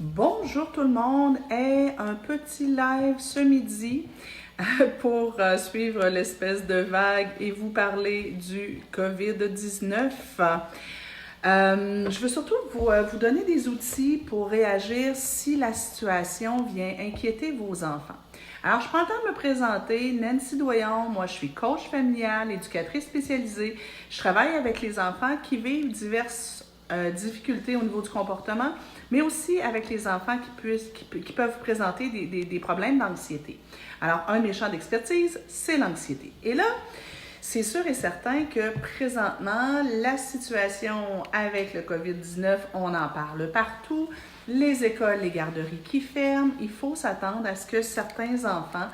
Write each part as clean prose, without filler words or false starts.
Bonjour tout le monde et un petit live ce midi pour suivre l'espèce de vague et vous parler du COVID-19. Je veux surtout vous donner des outils pour réagir si la situation vient inquiéter vos enfants. Alors, je prends le temps de me présenter. Nancy Doyon, moi je suis coach familiale, éducatrice spécialisée. Je travaille avec les enfants qui vivent diverses difficultés au niveau du comportement, mais aussi avec les enfants qui peuvent présenter des problèmes d'anxiété. Alors, un de mes champs d'expertise, c'est l'anxiété. Et là, c'est sûr et certain que présentement, la situation avec le COVID-19, on en parle partout. Les écoles, les garderies qui ferment, il faut s'attendre à ce que certains enfants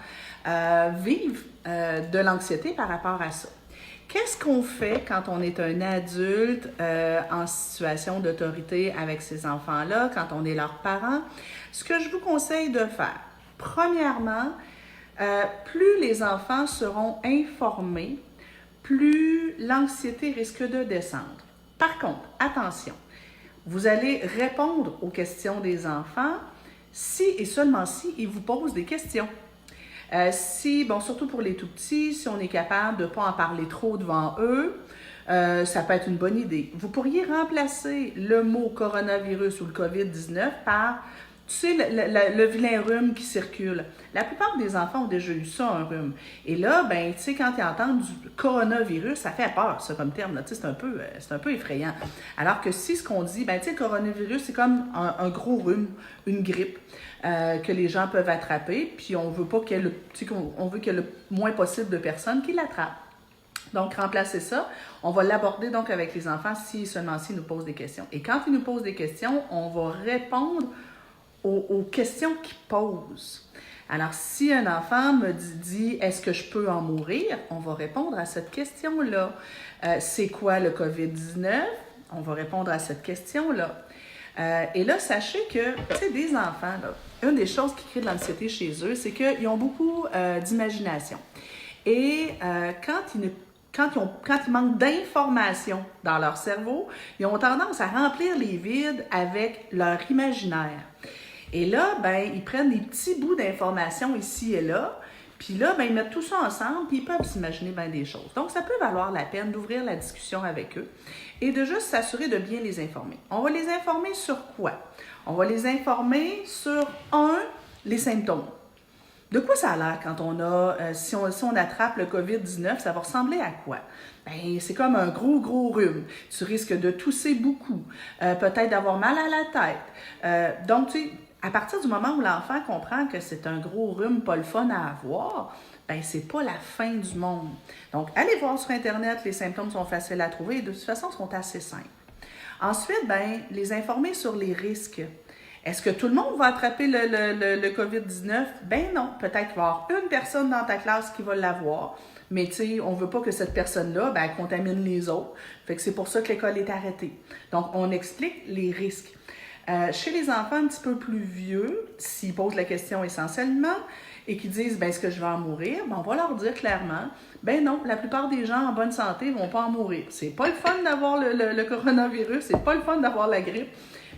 vivent de l'anxiété par rapport à ça. Qu'est-ce qu'on fait quand on est un adulte en situation d'autorité avec ces enfants-là, quand on est leurs parents? Ce que je vous conseille de faire, premièrement, plus les enfants seront informés, plus l'anxiété risque de descendre. Par contre, attention, vous allez répondre aux questions des enfants si et seulement si ils vous posent des questions. Surtout pour les tout-petits, si on est capable de ne pas en parler trop devant eux, ça peut être une bonne idée. Vous pourriez remplacer le mot coronavirus ou le COVID-19 par, tu sais, le vilain rhume qui circule. La plupart des enfants ont déjà eu ça, un rhume. Et là, ben, tu sais, quand ils entendent du coronavirus, ça fait peur, ça, comme terme, là. Tu sais, c'est un peu effrayant. Alors que si ce qu'on dit, ben, tu sais, le coronavirus, c'est comme un gros rhume, une grippe. Que les gens peuvent attraper, puis on veut pas on veut qu'il y ait le moins possible de personnes qui l'attrapent. Donc, remplacer ça, on va l'aborder donc avec les enfants si et seulement s'ils nous posent des questions. Et quand ils nous posent des questions, on va répondre aux questions qu'ils posent. Alors, si un enfant me dit « Est-ce que je peux en mourir? » On va répondre à cette question-là. C'est quoi le COVID-19? On va répondre à cette question-là. Et là, sachez que, tu sais, des enfants, là, une des choses qui crée de l'anxiété chez eux, c'est qu'ils ont beaucoup d'imagination. Et quand ils manquent d'informations dans leur cerveau, ils ont tendance à remplir les vides avec leur imaginaire. Et là, ben, ils prennent des petits bouts d'informations ici et là, puis là, ben, ils mettent tout ça ensemble, puis ils peuvent s'imaginer bien des choses. Donc, ça peut valoir la peine d'ouvrir la discussion avec eux et de juste s'assurer de bien les informer. On va les informer sur quoi? On va les informer sur, les symptômes. De quoi ça a l'air quand on a, si on attrape le COVID-19, ça va ressembler à quoi? Ben, c'est comme un gros rhume. Tu risques de tousser beaucoup, peut-être d'avoir mal à la tête. Donc, tu sais, à partir du moment où l'enfant comprend que c'est un gros rhume pas le fun à avoir, ben c'est pas la fin du monde. Donc, allez voir sur Internet, les symptômes sont faciles à trouver et de toute façon, sont assez simples. Ensuite, ben, les informer sur les risques. Est-ce que tout le monde va attraper le COVID-19? Ben non, peut-être qu'il va y avoir une personne dans ta classe qui va l'avoir, mais tu sais, on ne veut pas que cette personne-là ben, contamine les autres. Fait que c'est pour ça que l'école est arrêtée. Donc, on explique les risques. Chez les enfants un petit peu plus vieux, s'ils posent la question essentiellement et qu'ils disent ben, « Est-ce que je vais en mourir? » Ben, on va leur dire clairement « Ben non, la plupart des gens en bonne santé ne vont pas en mourir. C'est pas le fun d'avoir le coronavirus, c'est pas le fun d'avoir la grippe. »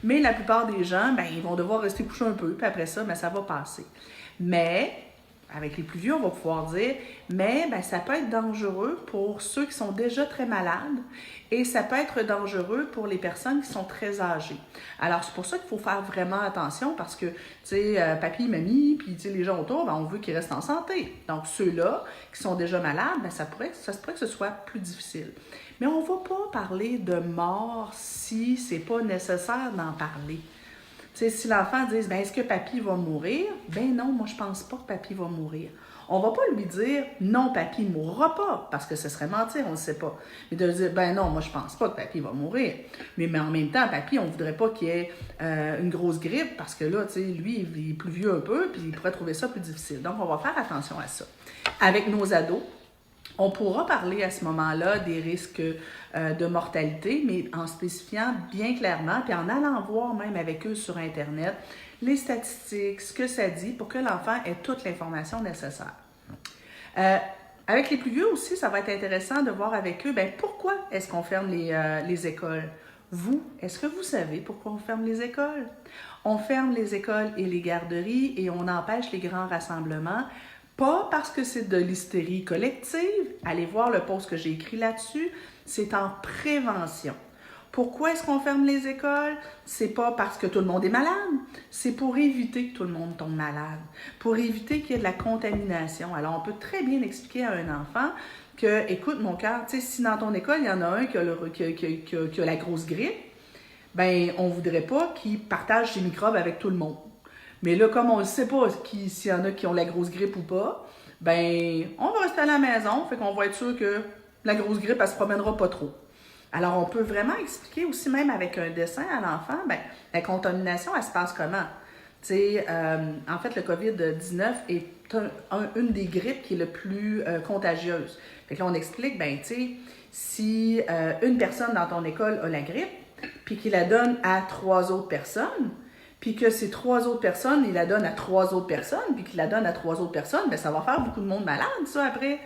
Mais la plupart des gens, ben, ils vont devoir rester couchés un peu, puis après ça, ben, ça va passer. Mais, avec les plus vieux, on va pouvoir dire, mais ben, ça peut être dangereux pour ceux qui sont déjà très malades et ça peut être dangereux pour les personnes qui sont très âgées. Alors, c'est pour ça qu'il faut faire vraiment attention parce que, tu sais, papy, mamie, puis tu sais, les gens autour, ben, on veut qu'ils restent en santé. Donc, ceux-là qui sont déjà malades, ben, ça se pourrait que ce soit plus difficile. Mais on ne va pas parler de mort si ce n'est pas nécessaire d'en parler. Tu sais, si l'enfant dit ben, « Est-ce que papy va mourir? » Ben non, moi je ne pense pas que papy va mourir. On ne va pas lui dire « Non, papy ne mourra pas » parce que ce serait mentir, on ne sait pas. Mais de dire « Ben non, moi je ne pense pas que papy va mourir. » Mais en même temps, papy, on ne voudrait pas qu'il y ait une grosse grippe parce que là, tu sais, lui, il est plus vieux un peu puis il pourrait trouver ça plus difficile. Donc, on va faire attention à ça. Avec nos ados, on pourra parler à ce moment-là des risques de mortalité, mais en spécifiant bien clairement, puis en allant voir même avec eux sur Internet les statistiques, ce que ça dit, pour que l'enfant ait toute l'information nécessaire. Avec les plus vieux aussi, ça va être intéressant de voir avec eux, bien, pourquoi est-ce qu'on ferme les écoles? Vous, est-ce que vous savez pourquoi on ferme les écoles? On ferme les écoles et les garderies et on empêche les grands rassemblements, pas parce que c'est de l'hystérie collective. Allez voir le post que j'ai écrit là-dessus. C'est en prévention. Pourquoi est-ce qu'on ferme les écoles? C'est pas parce que tout le monde est malade, c'est pour éviter que tout le monde tombe malade, pour éviter qu'il y ait de la contamination. Alors, on peut très bien expliquer à un enfant que, écoute, mon cœur, tu sais, si dans ton école, il y en a un qui a la grosse grippe, ben on voudrait pas qu'il partage ses microbes avec tout le monde. Mais là, comme on ne sait pas s'il y en a qui ont la grosse grippe ou pas, ben on va rester à la maison, fait qu'on va être sûr que la grosse grippe, elle se promènera pas trop. Alors, on peut vraiment expliquer aussi, même avec un dessin à l'enfant, ben, la contamination, elle se passe comment? Tu sais, en fait, le COVID-19 est une des grippes qui est le plus contagieuse. Fait que là, on explique, ben, tu sais, si une personne dans ton école a la grippe, puis qu'il la donne à 3 autres personnes, puis que ces 3 autres personnes, il la donne à 3 autres personnes, puis qu'il la donne à 3 autres personnes, bien, ça va faire beaucoup de monde malade, ça, après.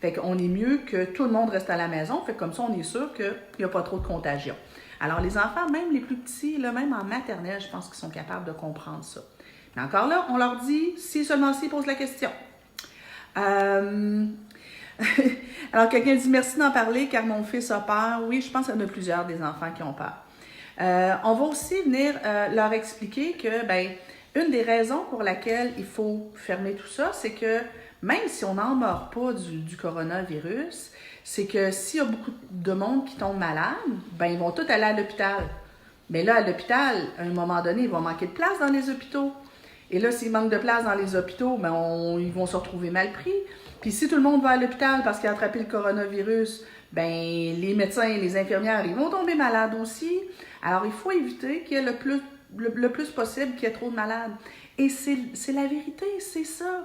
Fait qu'on est mieux que tout le monde reste à la maison. Fait que comme ça, on est sûr qu'il n'y a pas trop de contagion. Alors, les enfants, même les plus petits, là, même en maternelle, je pense qu'ils sont capables de comprendre ça. Mais encore là, on leur dit, si seulement s'ils posent la question. Alors, quelqu'un dit, merci d'en parler car mon fils a peur. Oui, je pense qu'il y en a plusieurs des enfants qui ont peur. On va aussi venir leur expliquer que, ben, une des raisons pour laquelle il faut fermer tout ça, c'est que même si on n'en meurt pas du coronavirus, c'est que s'il y a beaucoup de monde qui tombe malade, ben ils vont tous aller à l'hôpital. Mais là, à l'hôpital, à un moment donné, il va manquer de place dans les hôpitaux. Et là, s'il manque de place dans les hôpitaux, ben ils vont se retrouver mal pris. Puis si tout le monde va à l'hôpital parce qu'il a attrapé le coronavirus, ben les médecins et les infirmières, ils vont tomber malades aussi. Alors, il faut éviter qu'il y ait le plus possible qu'il y ait trop de malades. Et c'est la vérité, c'est ça.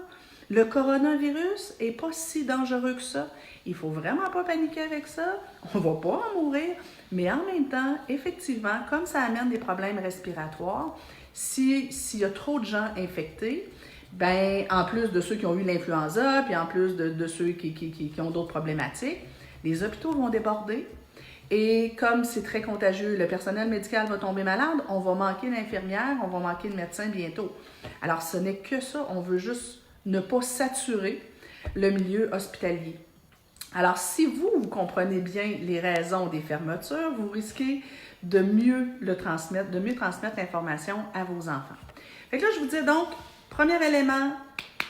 Le coronavirus n'est pas si dangereux que ça. Il ne faut vraiment pas paniquer avec ça. On ne va pas en mourir. Mais en même temps, effectivement, comme ça amène des problèmes respiratoires, s'il y a trop de gens infectés, ben, en plus de ceux qui ont eu l'influenza, puis en plus de ceux qui ont d'autres problématiques, les hôpitaux vont déborder. Et comme c'est très contagieux, le personnel médical va tomber malade, on va manquer d'infirmières, on va manquer de médecins bientôt. Alors, ce n'est que ça. On veut juste ne pas saturer le milieu hospitalier. Alors, si vous comprenez bien les raisons des fermetures, vous risquez de mieux transmettre l'information à vos enfants. Fait que là, je vous dis donc, premier élément,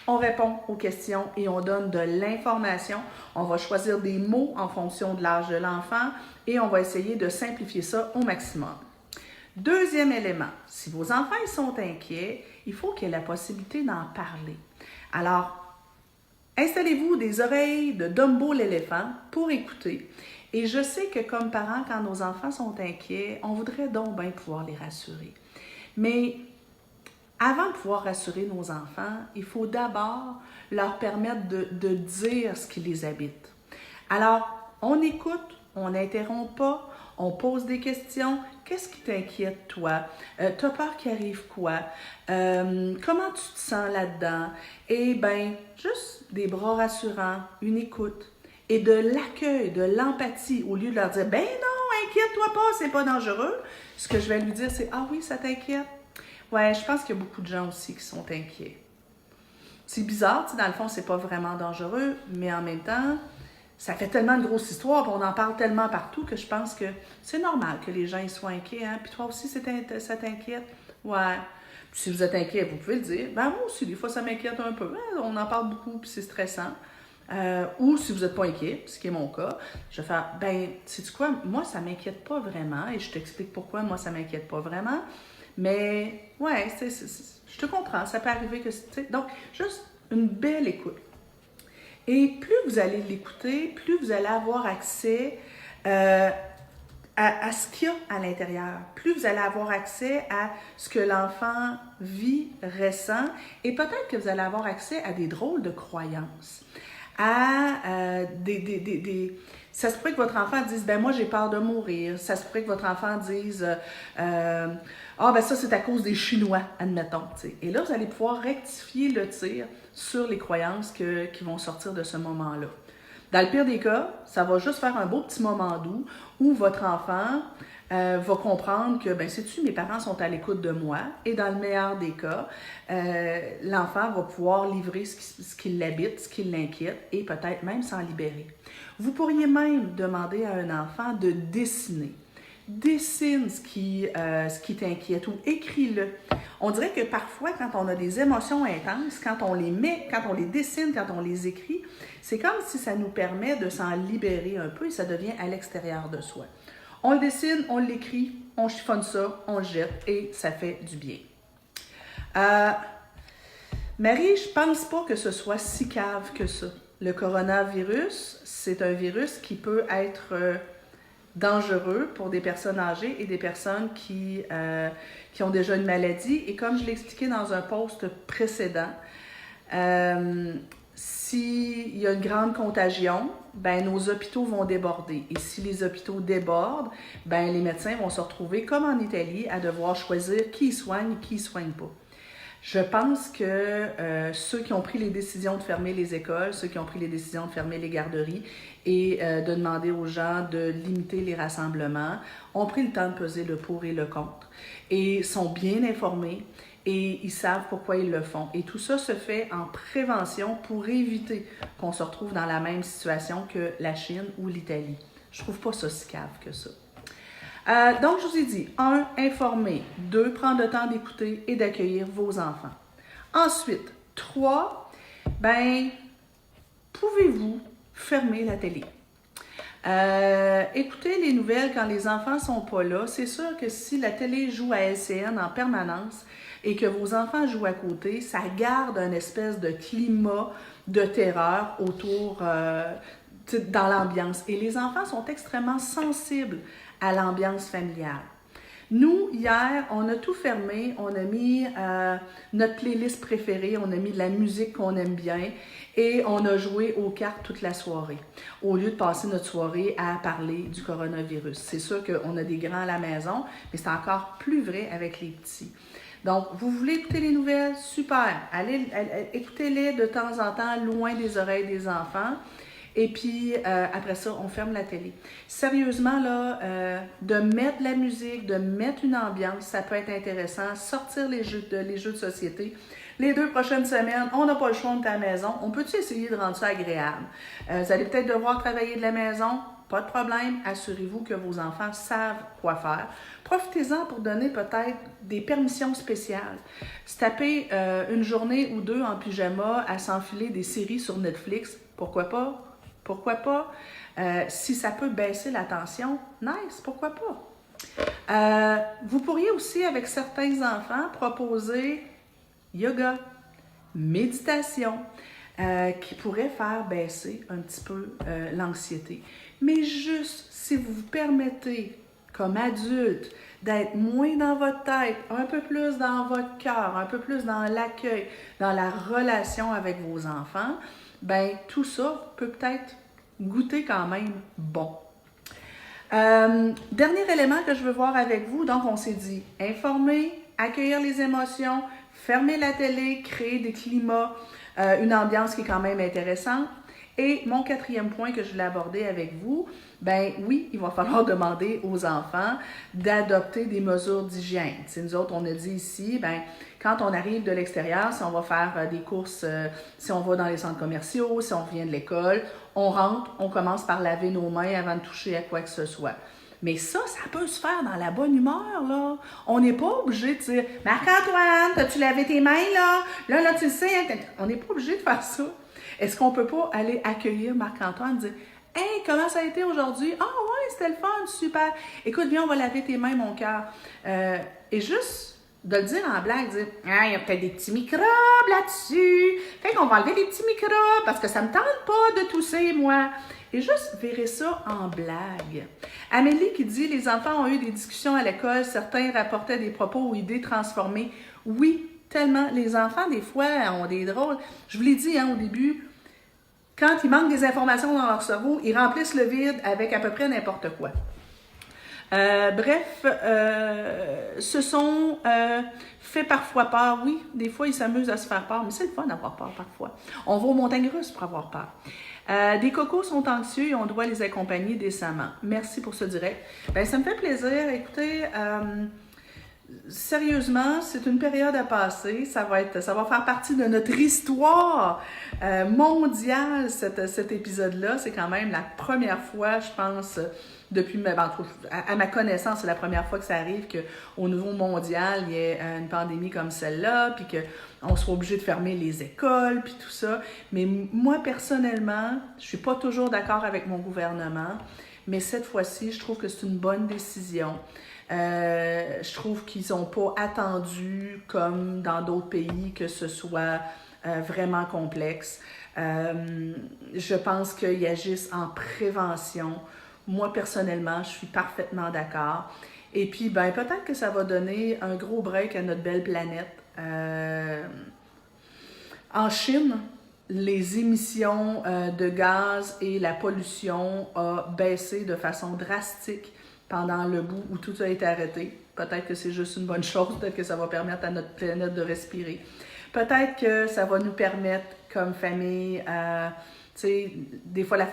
on répond aux questions et on donne de l'information. On va choisir des mots en fonction de l'âge de l'enfant et on va essayer de simplifier ça au maximum. Deuxième élément, si vos enfants ils sont inquiets, il faut qu'il y ait la possibilité d'en parler. Alors, installez-vous des oreilles de Dumbo l'éléphant pour écouter. Et je sais que comme parents, quand nos enfants sont inquiets, on voudrait donc bien pouvoir les rassurer. Mais avant de pouvoir rassurer nos enfants, il faut d'abord leur permettre de dire ce qui les habite. Alors, on écoute, on n'interrompt pas, on pose des questions. Qu'est-ce qui t'inquiète, toi? T'as peur qu'il arrive quoi? Comment tu te sens là-dedans? Eh bien, juste des bras rassurants, une écoute et de l'accueil, de l'empathie, au lieu de leur dire « Ben non, inquiète-toi pas, c'est pas dangereux ». Ce que je vais lui dire, c'est « Ah oui, ça t'inquiète? » Ouais, je pense qu'il y a beaucoup de gens aussi qui sont inquiets. C'est bizarre, tu sais, dans le fond, c'est pas vraiment dangereux, mais en même temps, ça fait tellement de grosses histoires, on en parle tellement partout que je pense que c'est normal que les gens ils soient inquiets. Hein? Puis toi aussi, ça t'inquiète? Ouais. Puis si vous êtes inquiet, vous pouvez le dire. Ben moi aussi, des fois, ça m'inquiète un peu. On en parle beaucoup, puis c'est stressant. Ou si vous n'êtes pas inquiet, ce qui est mon cas, je vais faire, ben, sais-tu quoi? Moi, ça m'inquiète pas vraiment. Et je t'explique pourquoi moi, ça m'inquiète pas vraiment. Mais, ouais, je te comprends. Ça peut arriver que... Donc, juste une belle écoute. Et plus vous allez l'écouter, plus vous allez avoir accès à ce qu'il y a à l'intérieur. Plus vous allez avoir accès à ce que l'enfant vit, ressent, et peut-être que vous allez avoir accès à des drôles de croyances, à Ça se pourrait que votre enfant dise « ben moi j'ai peur de mourir ». Ça se pourrait que votre enfant dise « ah ben ça c'est à cause des Chinois », admettons. T'sais. Et là, vous allez pouvoir rectifier le tir sur les croyances qui vont sortir de ce moment-là. Dans le pire des cas, ça va juste faire un beau petit moment doux où votre enfant va comprendre que, ben sais-tu, mes parents sont à l'écoute de moi et dans le meilleur des cas, l'enfant va pouvoir livrer ce qui l'habite, ce qui l'inquiète et peut-être même s'en libérer. Vous pourriez même demander à un enfant de dessiner. Dessine ce qui t'inquiète ou écris-le. On dirait que parfois, quand on a des émotions intenses, quand on les met, quand on les dessine, quand on les écrit, c'est comme si ça nous permet de s'en libérer un peu et ça devient à l'extérieur de soi. On le dessine, on l'écrit, on chiffonne ça, on le jette et ça fait du bien. Marie, je pense pas que ce soit si cave que ça. Le coronavirus, c'est un virus qui peut être dangereux pour des personnes âgées et des personnes qui ont déjà une maladie. Et comme je l'ai expliqué dans un post précédent, s'il y a une grande contagion, ben nos hôpitaux vont déborder. Et si les hôpitaux débordent, ben les médecins vont se retrouver, comme en Italie, à devoir choisir qui soigne et qui ne soigne pas. Je pense que ceux qui ont pris les décisions de fermer les écoles, ceux qui ont pris les décisions de fermer les garderies et de demander aux gens de limiter les rassemblements, ont pris le temps de peser le pour et le contre et sont bien informés et ils savent pourquoi ils le font. Et tout ça se fait en prévention pour éviter qu'on se retrouve dans la même situation que la Chine ou l'Italie. Je trouve pas ça si cave que ça. Donc, je vous ai dit, 1, informer. 2, prendre le temps d'écouter et d'accueillir vos enfants. Ensuite, 3, ben, pouvez-vous fermer la télé? Écoutez les nouvelles quand les enfants ne sont pas là. C'est sûr que si la télé joue à LCN en permanence et que vos enfants jouent à côté, ça garde un espèce de climat de terreur autour dans l'ambiance. Et les enfants sont extrêmement sensibles à l'ambiance familiale. Nous, hier, on a tout fermé, on a mis notre playlist préférée, on a mis de la musique qu'on aime bien et on a joué aux cartes toute la soirée, au lieu de passer notre soirée à parler du coronavirus. C'est sûr qu'on a des grands à la maison, mais c'est encore plus vrai avec les petits. Donc, vous voulez écouter les nouvelles? Super! Écoutez-les de temps en temps, loin des oreilles des enfants. Et puis, après ça, on ferme la télé. Sérieusement, là, de mettre de la musique, de mettre une ambiance, ça peut être intéressant. Sortir les jeux de société. Les 2 prochaines semaines, on n'a pas le choix de ta maison. On peut-tu essayer de rendre ça agréable? Vous allez peut-être devoir travailler de la maison. Pas de problème. Assurez-vous que vos enfants savent quoi faire. Profitez-en pour donner peut-être des permissions spéciales. Se taper une journée ou 2 en pyjama à s'enfiler des séries sur Netflix, pourquoi pas? Pourquoi pas? Si ça peut baisser la tension, nice, pourquoi pas? Vous pourriez aussi, avec certains enfants, proposer yoga, méditation, qui pourrait faire baisser un petit peu l'anxiété. Mais juste si vous vous permettez, comme adulte, d'être moins dans votre tête, un peu plus dans votre cœur, un peu plus dans l'accueil, dans la relation avec vos enfants, ben tout ça peut peut-être goûter quand même bon. Dernier élément que je veux voir avec vous, donc on s'est dit informer, accueillir les émotions, fermer la télé, créer des climats, une ambiance qui est quand même intéressante. Et mon 4e point que je voulais aborder avec vous, ben oui, il va falloir demander aux enfants d'adopter des mesures d'hygiène. Nous autres, on a dit ici, ben quand on arrive de l'extérieur, si on va faire des courses, si on va dans les centres commerciaux, si on revient de l'école, on rentre, on commence par laver nos mains avant de toucher à quoi que ce soit. Mais ça peut se faire dans la bonne humeur, là. On n'est pas obligé de dire « Marc-Antoine, as-tu lavé tes mains, là? Là, tu le sais. » On n'est pas obligé de faire ça. Est-ce qu'on ne peut pas aller accueillir Marc-Antoine et dire « Hey, comment ça a été aujourd'hui? Ah ouais, c'était le fun, super. Écoute, viens, on va laver tes mains, mon cœur. » Et juste de le dire en blague, dire « Ah, il y a peut-être des petits microbes là-dessus. Fait qu'on va enlever les petits microbes parce que ça ne me tente pas de tousser, moi. » Et juste verrez ça en blague. Amélie qui dit « Les enfants ont eu des discussions à l'école. Certains rapportaient des propos ou idées transformées. » Oui, tellement. Les enfants, des fois, ont des drôles. Je vous l'ai dit au début, quand il manque des informations dans leur cerveau, ils remplissent le vide avec à peu près n'importe quoi. Bref, se sont fait parfois peur. Oui, des fois, ils s'amusent à se faire peur, mais c'est le fun d'avoir peur parfois. On va aux montagnes russes pour avoir peur. Des cocos sont anxieux et on doit les accompagner décemment. Merci pour ce direct. Ben, ça me fait plaisir. Écoutez, sérieusement, c'est une période à passer. Ça va faire partie de notre histoire mondiale, cet épisode-là. C'est quand même la première fois, je pense, depuis à ma connaissance, c'est la première fois que ça arrive qu'au niveau mondial, il y ait une pandémie comme celle-là, puis qu'on soit obligé de fermer les écoles, puis tout ça. Mais moi, personnellement, je suis pas toujours d'accord avec mon gouvernement, mais cette fois-ci, je trouve que c'est une bonne décision. Je trouve qu'ils n'ont pas attendu, comme dans d'autres pays, que ce soit vraiment complexe. Je pense qu'ils agissent en prévention. Moi, personnellement, je suis parfaitement d'accord. Et puis, ben, peut-être que ça va donner un gros break à notre belle planète. En Chine, les émissions de gaz et la pollution ont baissé de façon drastique pendant le bout où tout a été arrêté. Peut-être que c'est juste une bonne chose, peut-être que ça va permettre à notre planète de respirer. Peut-être que ça va nous permettre, comme famille, tu sais, des fois, la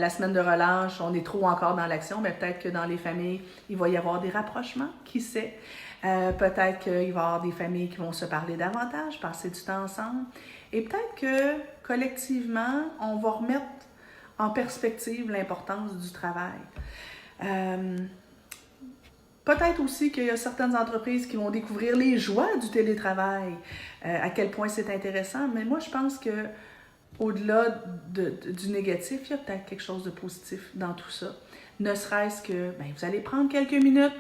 semaine de relâche, on est trop encore dans l'action, mais peut-être que dans les familles, il va y avoir des rapprochements, qui sait. Peut-être qu'il va y avoir des familles qui vont se parler davantage, passer du temps ensemble. Et peut-être que, collectivement, on va remettre en perspective l'importance du travail. Peut-être aussi qu'il y a certaines entreprises qui vont découvrir les joies du télétravail, à quel point c'est intéressant. Mais moi, je pense que au-delà du négatif, il y a peut-être quelque chose de positif dans tout ça. Ne serait-ce que vous allez prendre quelques minutes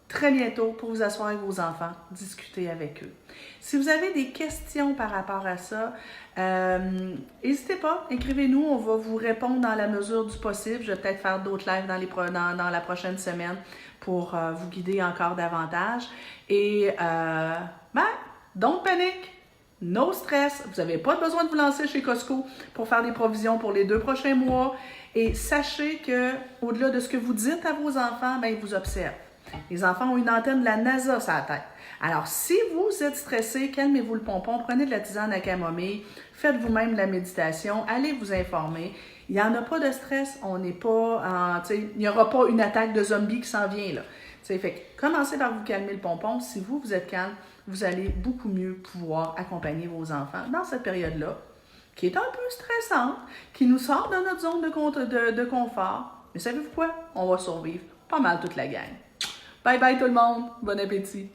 très bientôt pour vous asseoir avec vos enfants, discuter avec eux. Si vous avez des questions par rapport à ça, n'hésitez pas, écrivez-nous, on va vous répondre dans la mesure du possible. Je vais peut-être faire d'autres lives dans la prochaine semaine pour vous guider encore davantage. Et, don't panique! No stress, vous n'avez pas besoin de vous lancer chez Costco pour faire des provisions pour les 2 prochains mois. Et sachez que, au-delà de ce que vous dites à vos enfants, ils vous observent. Les enfants ont une antenne de la NASA sur la tête. Alors, si vous êtes stressé, calmez-vous le pompon, prenez de la tisane à camomille, faites vous-même de la méditation, allez vous informer. Il n'y en a pas de stress, on n'est pas il n'y aura pas une attaque de zombies qui s'en vient là. Fait que commencez par vous calmer le pompon. Si vous êtes calme, vous allez beaucoup mieux pouvoir accompagner vos enfants dans cette période-là, qui est un peu stressante, qui nous sort de notre zone de confort. Mais savez-vous quoi? On va survivre pas mal toute la gang. Bye bye tout le monde, bon appétit!